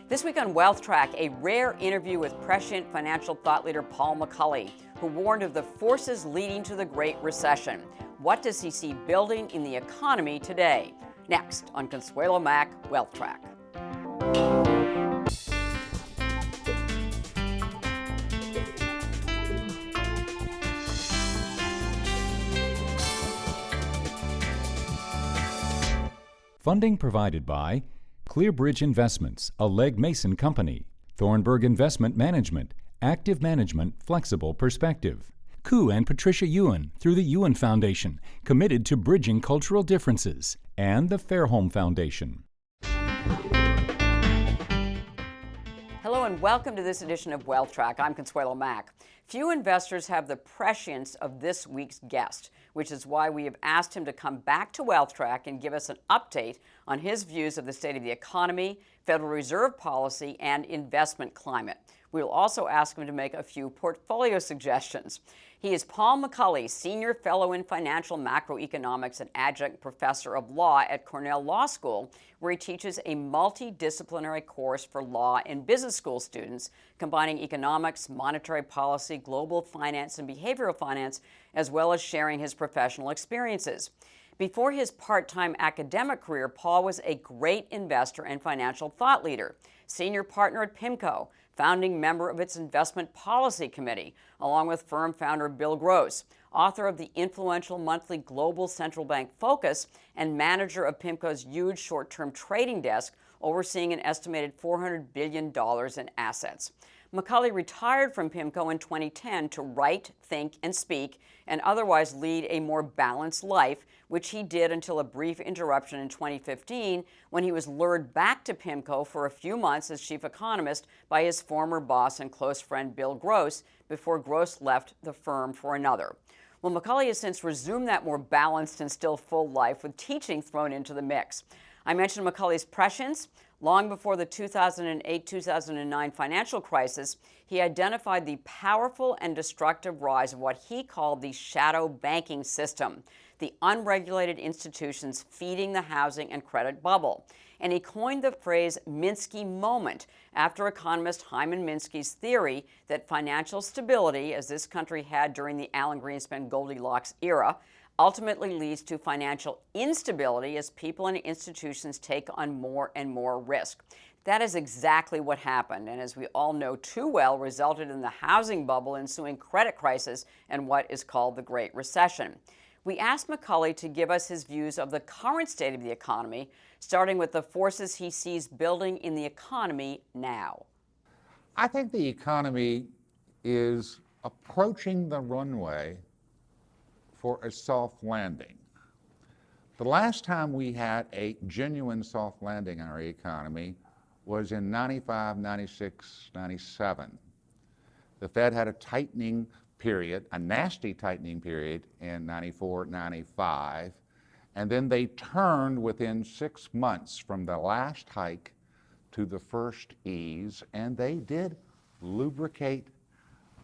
This week on Wealth Track, a rare interview with prescient financial thought leader Paul McCulley, who warned of the forces leading to the Great Recession. What does he see building in the economy today? Next on Consuelo Mack Wealth Track. Funding provided by Clearbridge Investments, a Legg Mason company; Thornburg Investment Management, active management, flexible perspective; Koo and Patricia Ewan through the Ewan Foundation, committed to bridging cultural differences; and the Fairholme Foundation. Hello and welcome to this edition of Wealth Track. I'm Consuelo Mack. Few investors have the prescience of this week's guest, which is why we have asked him to come back to Wealth Track and give us an update on his views of the state of the economy, Federal Reserve policy, and investment climate. We will also ask him to make a few portfolio suggestions. He is Paul McCulley, Senior Fellow in Financial Macroeconomics and Adjunct Professor of Law at Cornell Law School, where he teaches a multidisciplinary course for law and business school students, combining economics, monetary policy, global finance, and behavioral finance, as well as sharing his professional experiences. Before his part-time academic career, Paul was a great investor and financial thought leader, senior partner at PIMCO, founding member of its investment policy committee, along with firm founder Bill Gross, author of the influential monthly Global Central Bank Focus, and manager of PIMCO's huge short-term trading desk, overseeing an estimated $400 billion in assets. McCulley retired from PIMCO in 2010 to write, think, and speak, and otherwise lead a more balanced life, which he did until a brief interruption in 2015 when he was lured back to PIMCO for a few months as chief economist by his former boss and close friend Bill Gross before Gross left the firm for another. Well, McCulley has since resumed that more balanced and still full life with teaching thrown into the mix. I mentioned McCulley's prescience. Long before the 2008-2009 financial crisis, he identified the powerful and destructive rise of what he called the shadow banking system, the unregulated institutions feeding the housing and credit bubble. And he coined the phrase Minsky moment after economist Hyman Minsky's theory that financial stability, as this country had during the Alan Greenspan Goldilocks era, ultimately leads to financial instability as people and institutions take on more and more risk. That is exactly what happened, and as we all know too well, resulted in the housing bubble, ensuing credit crisis, and what is called the Great Recession. We asked McCulley to give us his views of the current state of the economy, starting with the forces he sees building in the economy now. I think the economy is approaching the runway for a soft landing. The last time we had a genuine soft landing in our economy was in 95, 96, 97. The Fed had a tightening period, a nasty tightening period in 94, 95, and then they turned within 6 months from the last hike to the first ease, and they did lubricate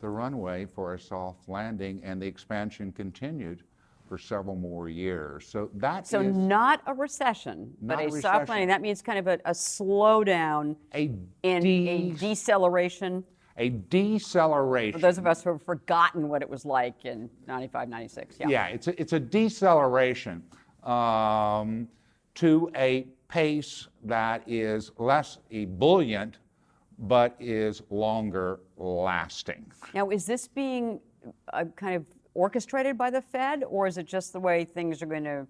the runway for a soft landing, and the expansion continued for several more years. So not a recession, but a soft landing. That means kind of a slowdown, a deceleration. A deceleration. For those of us who have forgotten what it was like in 95, 96. Yeah, it's a deceleration to a pace that is less ebullient, but is longer lasting. Now, is this being kind of orchestrated by the Fed, or is it just the way things are going to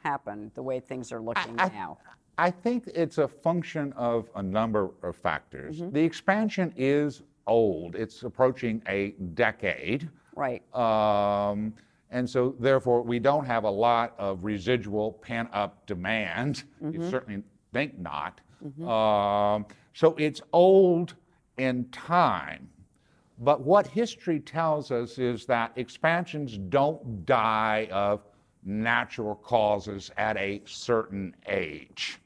happen, the way things are looking now? I think it's a function of a number of factors. Mm-hmm. The expansion is old. It's approaching a decade. Right. And so, therefore, we don't have a lot of residual pent-up demand. Mm-hmm. You certainly think not. Mm-hmm. So it's old in time. But what history tells us is that expansions don't die of natural causes at a certain age.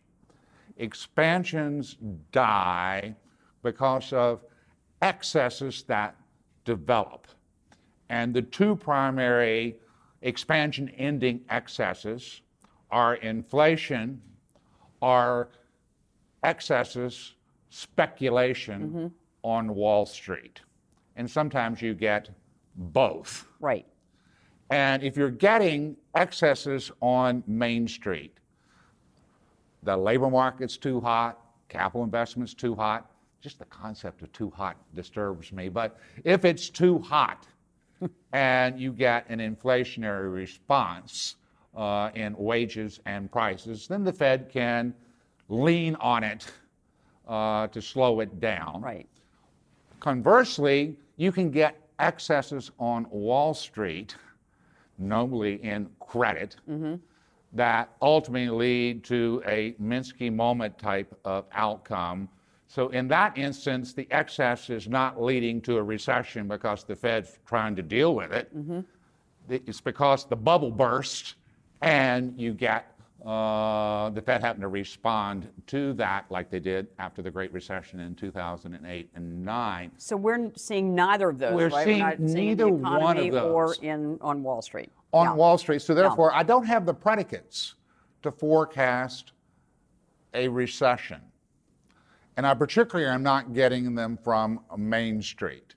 Expansions die because of excesses that develop. And the two primary expansion-ending excesses are inflation, are excesses speculation on Wall Street. And sometimes you get both. Right. And if you're getting excesses on Main Street, the labor market's too hot, capital investment's too hot. Just the concept of too hot disturbs me. But if it's too hot and you get an inflationary response in wages and prices, then the Fed can lean on it to slow it down. Right. Conversely, you can get excesses on Wall Street, notably in credit, that ultimately lead to a Minsky moment type of outcome. So in that instance, the excess is not leading to a recession because the Fed's trying to deal with it. It's because the bubble burst and you get the Fed having to respond to that like they did after the Great Recession in 2008 and 9. So we're seeing neither of those, We're right? seeing not seeing neither in the economy one of those. or on Wall Street. On Yeah. Wall Street. So therefore, I don't have the predicates to forecast a recession. And I particularly am not getting them from Main Street.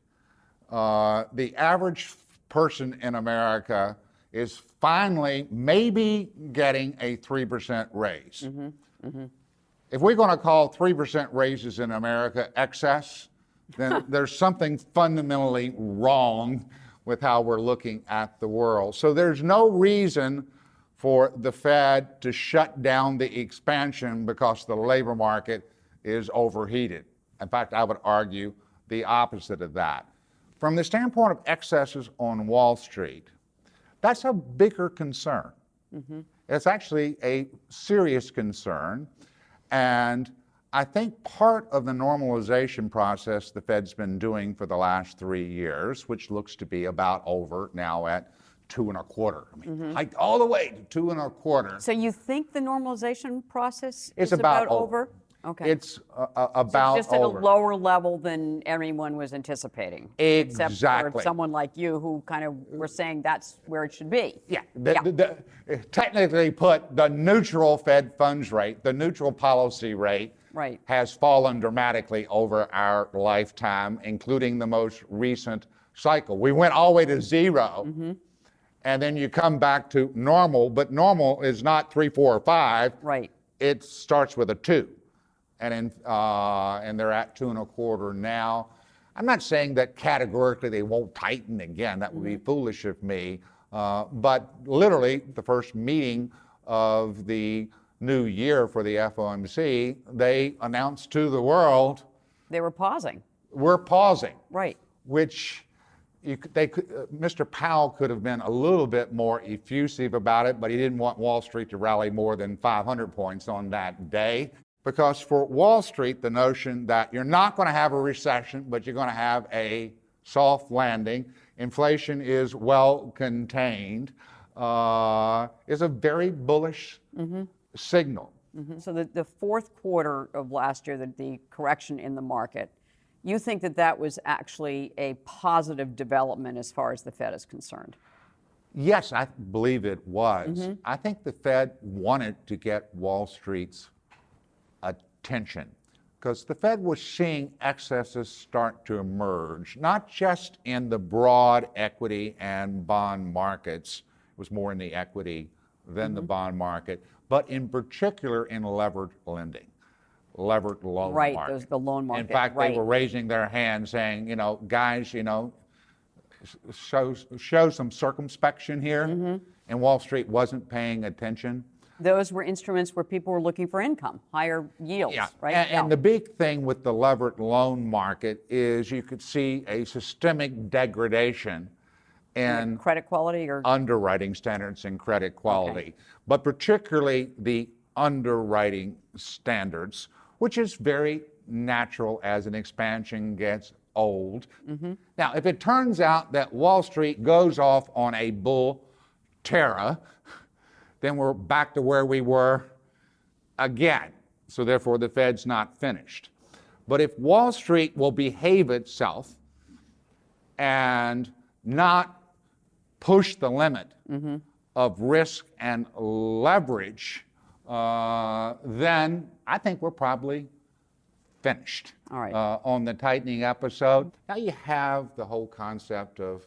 The average person in America is finally maybe getting a 3% raise. If we're going to call 3% raises in America excess, then there's something fundamentally wrong with how we're looking at the world. So there's no reason for the Fed to shut down the expansion because the labor market is overheated. In fact, I would argue the opposite of that. From the standpoint of excesses on Wall Street, that's a bigger concern. It's actually a serious concern. And I think part of the normalization process the Fed's been doing for the last 3 years, which looks to be about over now at 2.25. I mean, hiked all the way to 2.25. So you think the normalization process It's is about over? Okay. It's about So just at over. a lower level than everyone was anticipating. Except for Exactly. someone like you who kind of were saying that's where it should be. Yeah, technically put, the neutral Fed funds rate, the neutral policy rate, Right. has fallen dramatically over our lifetime, including the most recent cycle. We went all the way to 0, and then you come back to normal, but normal is not 3, 4, or 5. Right. It starts with a 2, and they're at 2.25 now. I'm not saying that categorically they won't tighten again. That would be foolish of me. But literally, the first meeting of the new year for the FOMC, they announced to the world, They were pausing. we're pausing, Right. which Mr. Powell could have been a little bit more effusive about it, but he didn't want Wall Street to rally more than 500 points on that day. Because for Wall Street, the notion that you're not going to have a recession, but you're going to have a soft landing, inflation is well contained, is a very bullish signal. So the fourth quarter of last year, the correction in the market, you think that that was actually a positive development as far as the Fed is concerned? Yes, I believe it was. I think the Fed wanted to get Wall Street's attention because the Fed was seeing excesses start to emerge, not just in the broad equity and bond markets, it was more in the equity than the bond market, but in particular in levered lending, levered loan Right, market. the loan market. In fact, right. they were raising their hands saying, guys, show some circumspection here. And Wall Street wasn't paying attention. Those were instruments where people were looking for income, higher yields, Yeah, right? and the big thing with the levered loan market is you could see a systemic degradation in credit quality or underwriting standards and credit quality, but particularly the underwriting standards, which is very natural as an expansion gets old. Now, if it turns out that Wall Street goes off on a bull terror, then we're back to where we were again. So therefore, the Fed's not finished. But if Wall Street will behave itself and not push the limit of risk and leverage, then I think we're probably finished All right. on the tightening episode. Now you have the whole concept of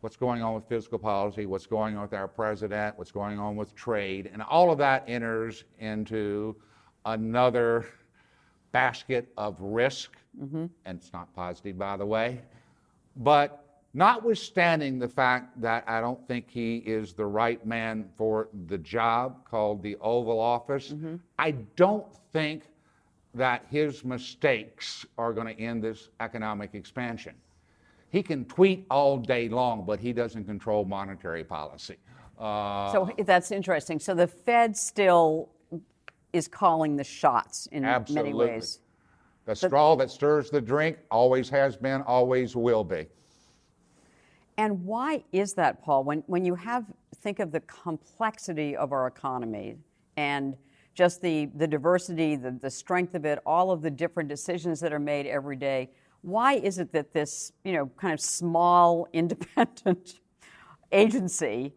what's going on with fiscal policy, what's going on with our president, what's going on with trade, and all of that enters into another basket of risk, and it's not positive, by the way. But notwithstanding the fact that I don't think he is the right man for the job called the Oval Office, I don't think that his mistakes are going to end this economic expansion. He can tweet all day long, but he doesn't control monetary policy. So that's interesting. So the Fed still is calling the shots in many Absolutely. ways. The straw that stirs the drink always has been, always will be. And why is that, Paul? When you think of the complexity of our economy and just the diversity, the strength of it, all of the different decisions that are made every day, why is it that this, kind of small, independent agency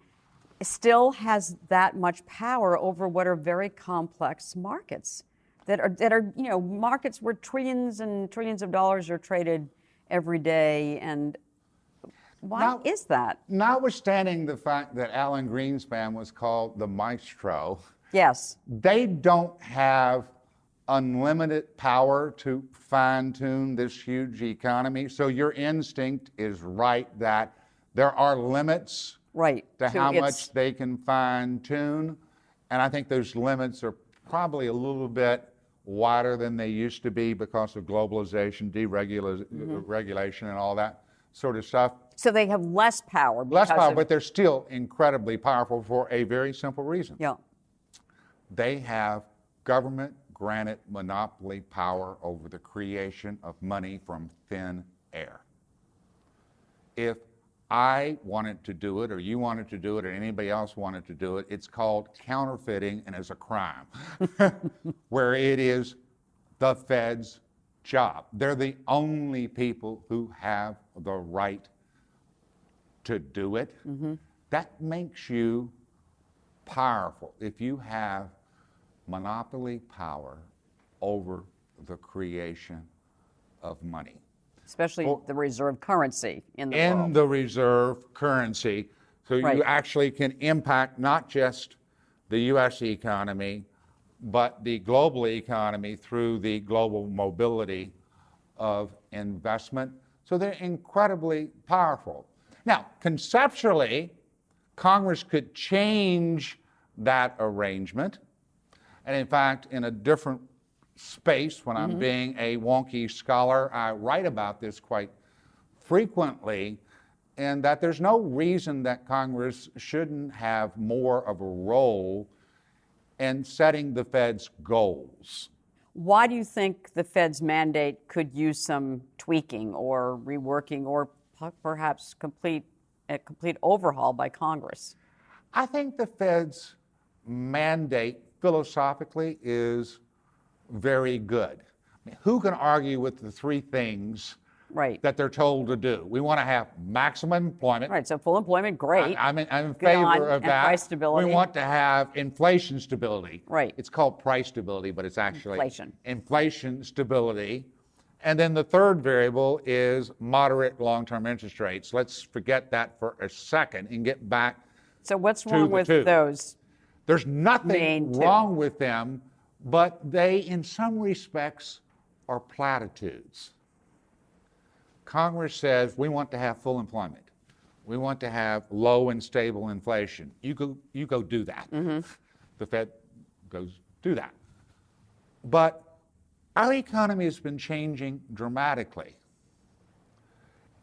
still has that much power over what are very complex markets that are markets where trillions and trillions of dollars are traded every day? And why is that? Notwithstanding the fact that Alan Greenspan was called the maestro, Yes. they don't have unlimited power to fine-tune this huge economy. So your instinct is right that there are limits to how much they can fine-tune. And I think those limits are probably a little bit wider than they used to be because of globalization, deregulation, and all that sort of stuff. So they have less power. Less power, but they're still incredibly powerful for a very simple reason. Yeah. They have government-granted monopoly power over the creation of money from thin air. If I wanted to do it, or you wanted to do it, or anybody else wanted to do it, it's called counterfeiting and is a crime, where it is the Fed's job. They're the only people who have the right to do it. That makes you powerful if you have monopoly power over the creation of money. Especially the reserve currency in the world. In the reserve currency. So you actually can impact not just the U.S. economy, but the global economy through the global mobility of investment. So they're incredibly powerful. Now, conceptually, Congress could change that arrangement. And in fact, in a different space, when I'm being a wonky scholar, I write about this quite frequently, and that there's no reason that Congress shouldn't have more of a role in setting the Fed's goals. Why do you think the Fed's mandate could use some tweaking or reworking or perhaps a complete overhaul by Congress? I think the Fed's mandate philosophically is very good. I mean, who can argue with the three things that they're told to do? We want to have maximum employment. Right, so full employment, great. I'm in favor of that. Price stability. We want to have inflation stability. Right. It's called price stability, but it's actually inflation. Inflation stability. And then the third variable is moderate long-term interest rates. Let's forget that for a second and get back. So what's wrong with those? There's nothing wrong with them, but they, in some respects, are platitudes. Congress says we want to have full employment. We want to have low and stable inflation. You go do that. The Fed goes do that. But our economy has been changing dramatically.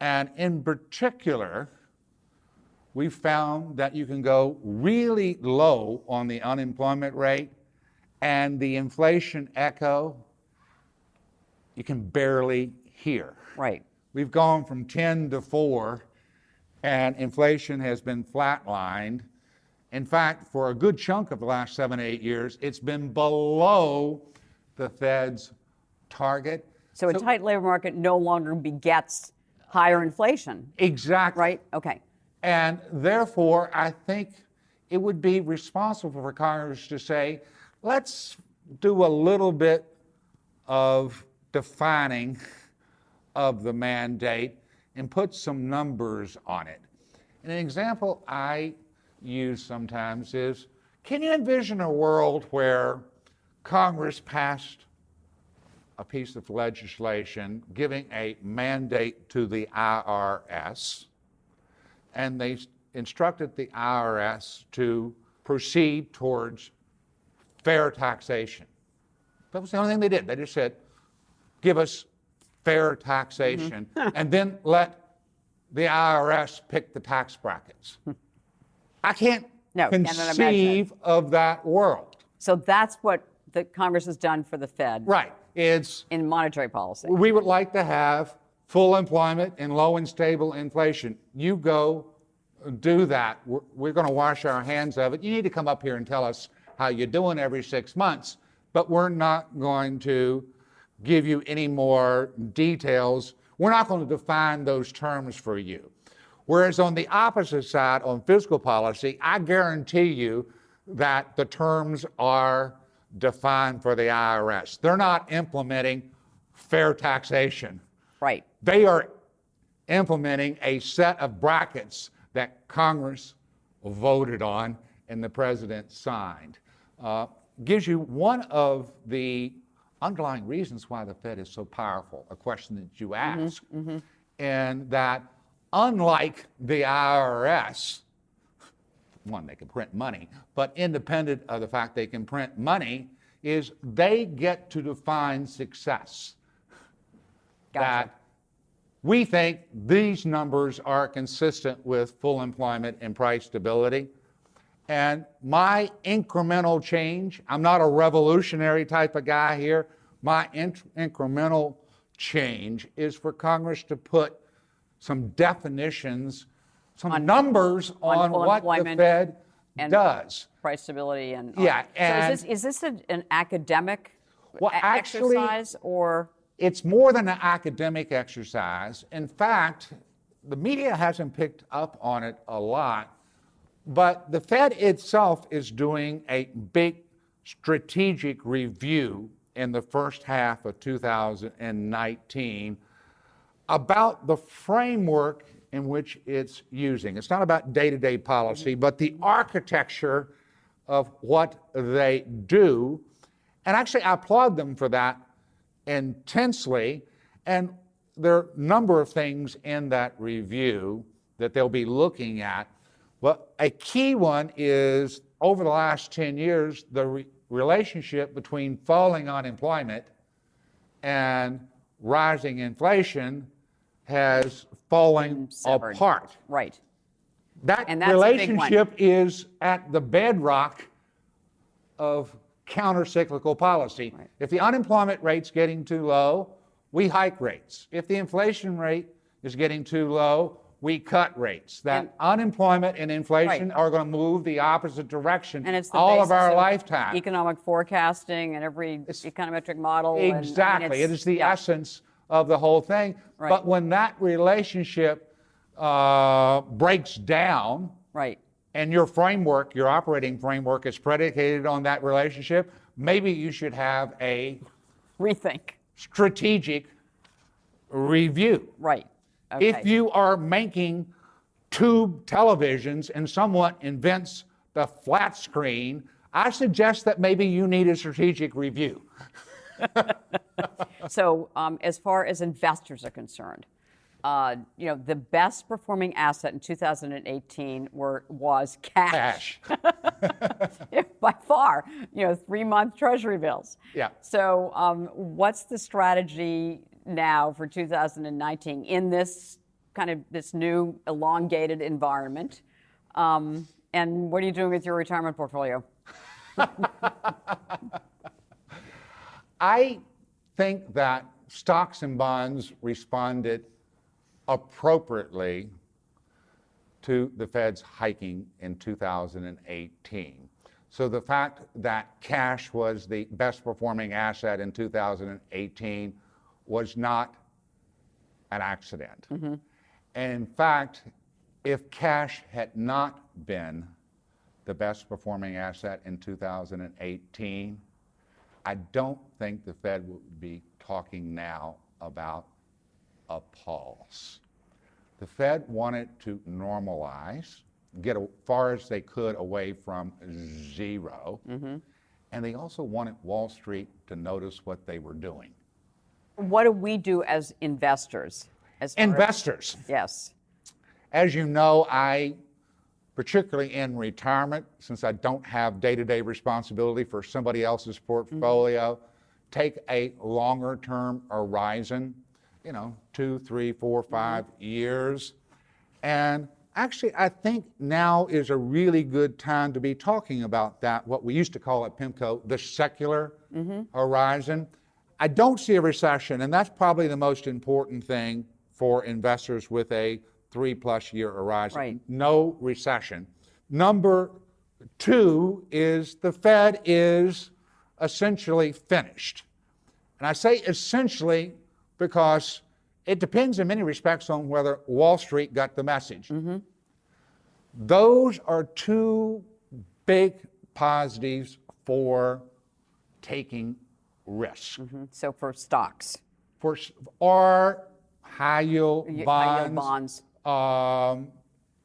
And in particular, we've found that you can go really low on the unemployment rate, and the inflation echo, you can barely hear. Right. We've gone from 10 to 4, and inflation has been flatlined. In fact, for a good chunk of the last 7 to 8 years, it's been below the Fed's target. So a tight labor market no longer begets higher inflation. Exactly. Right? Okay. And therefore, I think it would be responsible for Congress to say, let's do a little bit of defining of the mandate and put some numbers on it. And an example I use sometimes is, can you envision a world where Congress passed a piece of legislation giving a mandate to the IRS, and they instructed the IRS to proceed towards fair taxation? That was the only thing they did. They just said, give us fair taxation, and then let the IRS pick the tax brackets. I can't conceive of that world. So that's what the Congress has done for the Fed. Right. It's in monetary policy. We would like to have full employment and low and stable inflation. You go do that. We're going to wash our hands of it. You need to come up here and tell us how you're doing every 6 months, but we're not going to give you any more details. We're not going to define those terms for you. Whereas on the opposite side, on fiscal policy, I guarantee you that the terms are defined for the IRS. They're not implementing fair taxation. Right. They are implementing a set of brackets that Congress voted on and the president signed. Gives you one of the underlying reasons why the Fed is so powerful, a question that you asked, and that unlike the IRS, one, they can print money, but independent of the fact they can print money, is they get to define success. Gotcha. That we think these numbers are consistent with full employment and price stability. And my incremental change, I'm not a revolutionary type of guy here, my incremental change is for Congress to put some definitions, some numbers on what the Fed does. Price stability and yeah. And so is this an academic exercise, or? It's more than an academic exercise. In fact, the media hasn't picked up on it a lot, but the Fed itself is doing a big strategic review in the first half of 2019 about the framework in which it's using. It's not about day-to-day policy, but the architecture of what they do. And actually, I applaud them for that intensely. And there are a number of things in that review that they'll be looking at. But a key one is, over the last 10 years, the relationship between falling unemployment and rising inflation has fallen apart. Right. That relationship is at the bedrock of counter-cyclical policy. Right. If the unemployment rate's getting too low, we hike rates. If the inflation rate is getting too low, we cut rates. That unemployment and inflation are going to move the opposite direction and it's the all of our lifetime. Economic forecasting and every econometric model. Exactly. It is the essence of the whole thing. Right. But when that relationship breaks down, and your framework, your operating framework is predicated on that relationship, maybe you should have a rethink, strategic review. Right. Okay. If you are making tube televisions and someone invents the flat screen, I suggest that maybe you need a strategic review. So as far as investors are concerned, the best performing asset in 2018 was cash. By far, 3-month Treasury bills. Yeah. So what's the strategy now for 2019 in this this new elongated environment? And what are you doing with your retirement portfolio? I think that stocks and bonds responded appropriately to the Fed's hiking in 2018. So the fact that cash was the best performing asset in 2018 was not an accident. Mm-hmm. And in fact, if cash had not been the best performing asset in 2018, I don't think the Fed would be talking now about a pause. The Fed wanted to normalize, get as far as they could away from zero, and they also wanted Wall Street to notice what they were doing. What do we do as investors? Investors. Yes. As you know, I, particularly in retirement, since I don't have day-to-day responsibility for somebody else's portfolio, take a longer-term horizon, 2, 3, 4, 5 years. And actually, I think now is a really good time to be talking about that, what we used to call at PIMCO, the secular horizon. I don't see a recession, and that's probably the most important thing for investors with a 3+ year horizon. Right. No recession. Number 2 is the Fed is essentially finished. And I say essentially because it depends in many respects on whether Wall Street got the message. Those are 2 big positives for taking risk. So for stocks. Or high yield High yield bonds, bonds.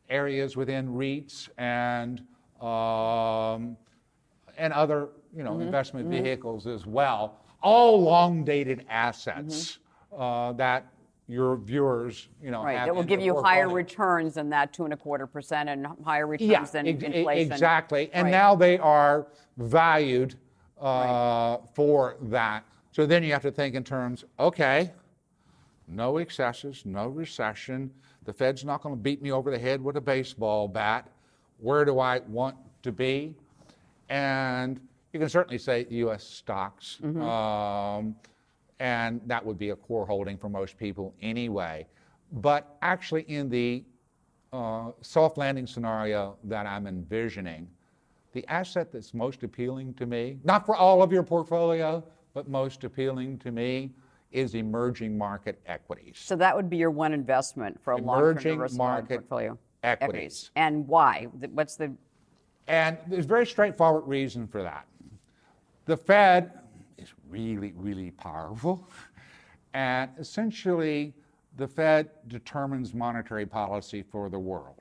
areas within REITs and other investment vehicles as well. All long-dated assets that your viewers Right. have That will in give their you higher portfolio. returns than that 2.25% and higher returns than inflation. Exactly. And Right. now they are valued Right. for that. So then you have to think in terms, okay, no excesses, no recession. The Fed's not going to beat me over the head with a baseball bat. Where do I want to be? And you can certainly say U.S. stocks. And that would be a core holding for most people anyway. But actually in the soft landing scenario that I'm envisioning, the asset that's most appealing to me, not for all of your portfolio, but most appealing to me, is emerging market equities. So that would be your one investment for a long-term Emerging diversified market portfolio. equities. And why? What's the... And there's a very straightforward reason for that. The Fed is really, really powerful. And essentially, the Fed determines monetary policy for the world.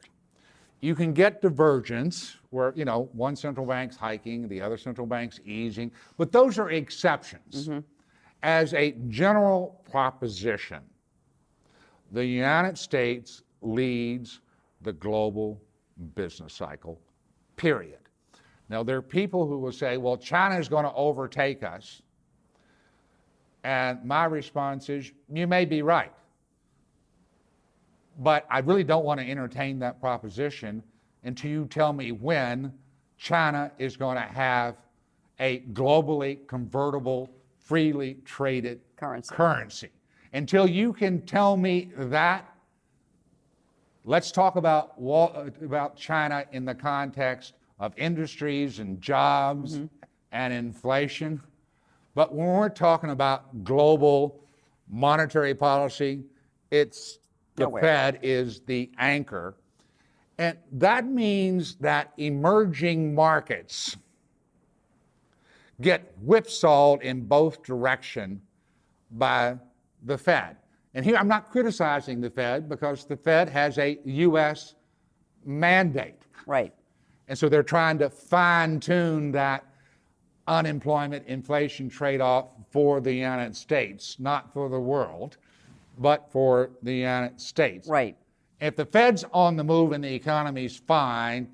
You can get divergence where, one central bank's hiking, the other central bank's easing, but those are exceptions. As a general proposition, the United States leads the global business cycle, period. Now, there are people who will say, well, China is going to overtake us. And my response is, you may be right. But I really don't want to entertain that proposition until you tell me when China is going to have a globally convertible, freely traded currency. Until you can tell me that, let's talk about China in the context of industries and jobs and inflation. But when we're talking about global monetary policy, it's the Fed is the anchor. And that means that emerging markets get whipsawed in both directions by the Fed. And here I'm not criticizing the Fed because the Fed has a U.S. mandate. Right. And so they're trying to fine-tune that unemployment inflation trade-off for the United States, not for the world, but for the United States. Right. If the Fed's on the move and the economy's fine,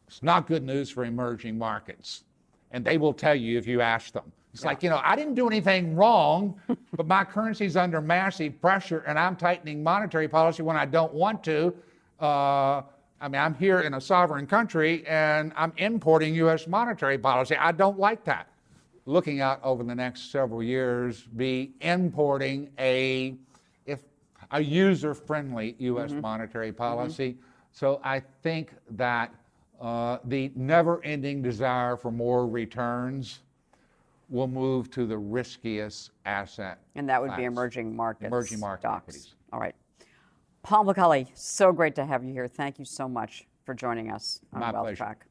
it's not good news for emerging markets. And they will tell you if you ask them. It's like, I didn't do anything wrong, but my currency's under massive pressure and I'm tightening monetary policy when I don't want to. I'm here in a sovereign country and I'm importing U.S. monetary policy. I don't like that. Looking out over the next several years, be importing a user-friendly U.S. monetary policy. So I think that the never-ending desire for more returns will move to the riskiest asset. And that would class. be emerging markets. Emerging market stocks. equities. All right. Paul McCulley, so great to have you here. Thank you so much for joining us on My Wealth pleasure. Track.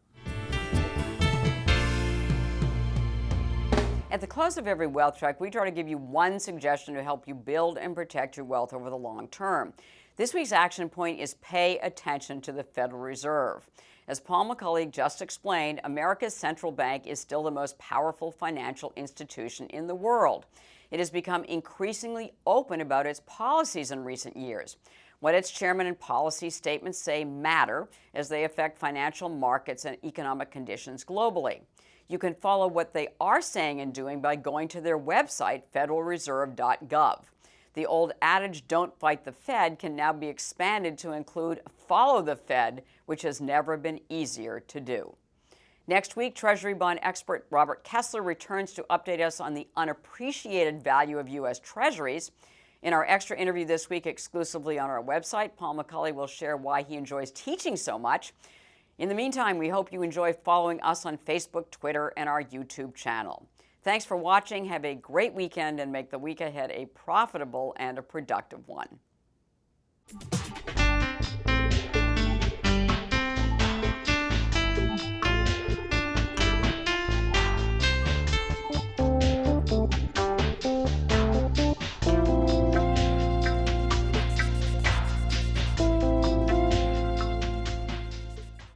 At the close of every Wealth Track, we try to give you one suggestion to help you build and protect your wealth over the long term. This week's action point is pay attention to the Federal Reserve. As Paul McCulley just explained, America's central bank is still the most powerful financial institution in the world. It has become increasingly open about its policies in recent years. What its chairman and policy statements say matter as they affect financial markets and economic conditions globally. You can follow what they are saying and doing by going to their website, federalreserve.gov. The old adage, "Don't fight the Fed," can now be expanded to include "Follow the Fed," which has never been easier to do. Next week, Treasury bond expert Robert Kessler returns to update us on the unappreciated value of U.S. Treasuries. In our extra interview this week, exclusively on our website, Paul McCulley will share why he enjoys teaching so much. In the meantime, we hope you enjoy following us on Facebook, Twitter, and our YouTube channel. Thanks for watching. Have a great weekend and make the week ahead a profitable and a productive one.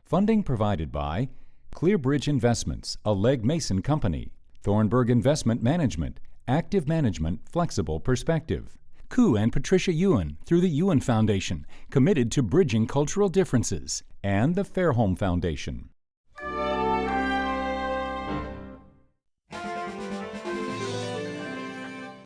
Funding provided by ClearBridge Investments, a Legg Mason company, Thornburg Investment Management, Active Management, Flexible Perspective, Koo and Patricia Ewan through the Ewan Foundation, committed to bridging cultural differences, and the Fairholme Foundation.